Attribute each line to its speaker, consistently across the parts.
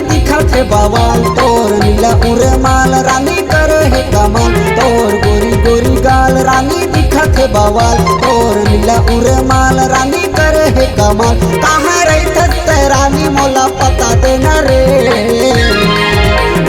Speaker 1: दिखत है बवाल, तोर नीला उरे माल रानी करे है कमाल। तोर गोरी गोरी गाल रानी दिखत है बवाल, तोर नीला उरे माल रानी करे है कमाल। कहाँ रहत रानी मोला पता देना रे,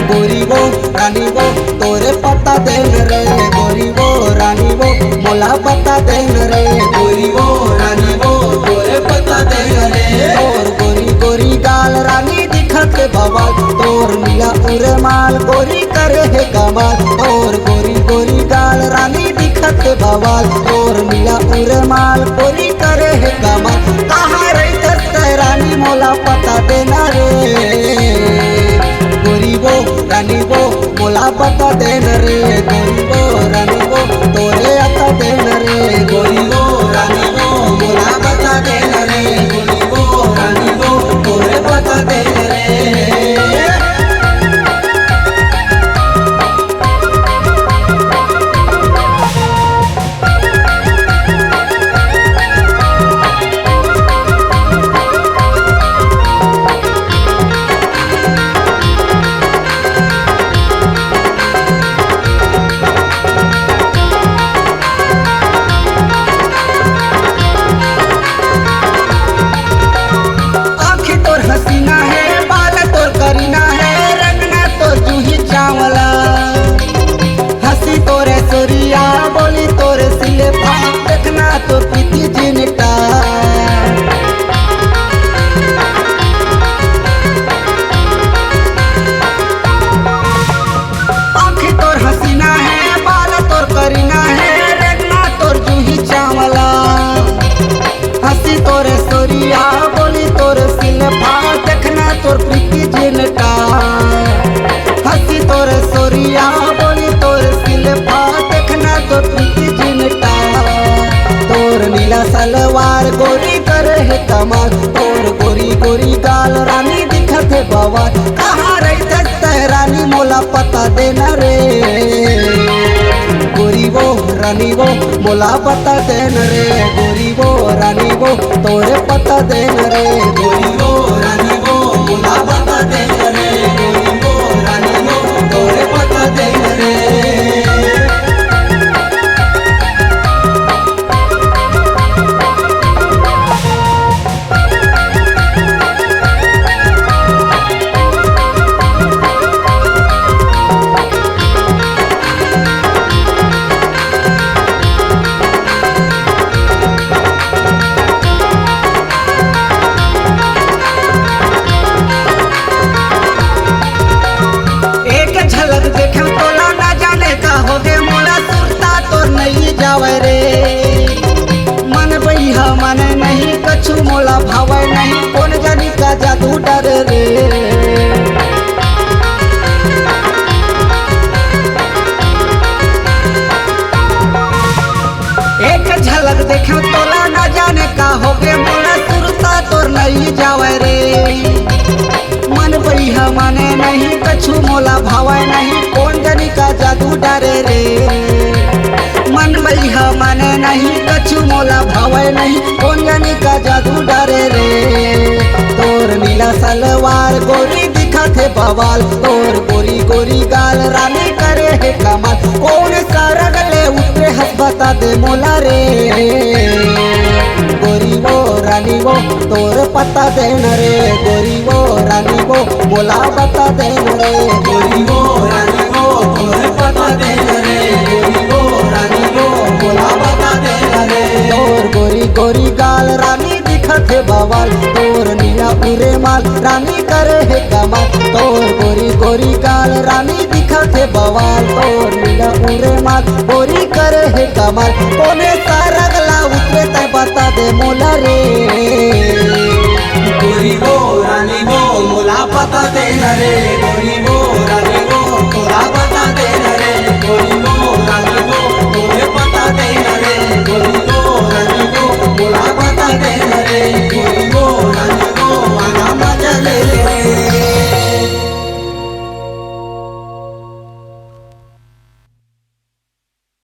Speaker 1: गोरी वो रानी वो तोरे पता देना रे, गोरी वो रानी वो मोला पता देना रे, गोरी वो रानी वो तोरे पता देना रे। तोर गोरी गोरी गाल रानी दिखत है बवाल, तोर नीला उरे माल गोरी करे है कमाल। तोर गोरी गोरी गाल रानी दिखत है बवाल, तोर नीला उरे माल गोरी करे है कमाल। कहाँ रहत रानी मोला पता देना रे, गोरी वो रानी वो मोला पता देना रे, गोरी वो रानी वो तोरे आता देना रे, गोरी वो रानी वो मोला पता देना रे, गोरी वो रानी वो तोरे पता देना रे। हसीना है बाल तोर करीना है, रंगना तोर जूही चावला। हंसी तोरे सूरिया बोली तोरे सिले पा, देखना तो पीती जिनटा। आँखी तोर हसीना है बाल तोर करीना है, रंगना तोर जूही चावला। हंसी तोरे सूरिया बोली तोरे सिले पा, देखना तोर प्रीति जिनटा। हंसी तोरे सोरिया बोली तोरे सिले पा, देखना तोर प्रीति जिनटा। तोर नीला सलवार गोरी करे है कमाल, तोर गोरी गोरी गाल रानी दिखत है बवाल। कहाँ रहत रानी मोला पता देना रे, गोरी वो रानी वो मोला पता देना रे, गोरी वो रानी वो तोरे पता देना रे, गोरी वो रानी वो मोला पता देना रे, गोरी वो रानी वो तोरे पता देना रे। देखे तोला ना जाने का हो गे मोला सुरता तोर नहीं जावे रे, मन बइहा मन नहीं कछु मोला भावे नहीं, कौन जानी का जादू डर रे। एक झलक देखे तोला ना जाने का हो गे मोला सुरता तोर नहीं जावे रे, मन बइहा माने नहीं कछु मोला भावे नहीं, कौन जानी का जादू डरे रे। मन बइहा माने नहीं कछु मोला भावे नहीं, कौन जानी का जादू डरे रे। तोर नीला सलवार गोरी दिखत है बवाल, तोर गोरी गोरी गाल रानी करे है कमाल। कौन सारा गले उतरे हंस बता दे मोला रे, गोरी वो रानी वो तोरे पता देना रे, गोरी वो रानी वो मोला बता देना रे, गोरी वो रानी वो तोरे पता देना रे, गोरी वो रानी वो मोला बता देना रे। तोर गोरी गोरी गाल रानी दिखत है बवाल, तोर नीला उरे माल रानी करे है कमाल। तोर गोरी गोरी गाल रानी दिखत है बवाल, तोर नीला उरे माल गोरी करे है कमाल। कोने सारा गला उतरे तय बता दे मोला रे, गोरी वो रानी वो मोला पता देना रे, गोरी वो रानी वो तोला पता देना रे, गोरी वो रानी वो तोरे पता देना रे, गोरी वो रानी वो मोला पता देना रे।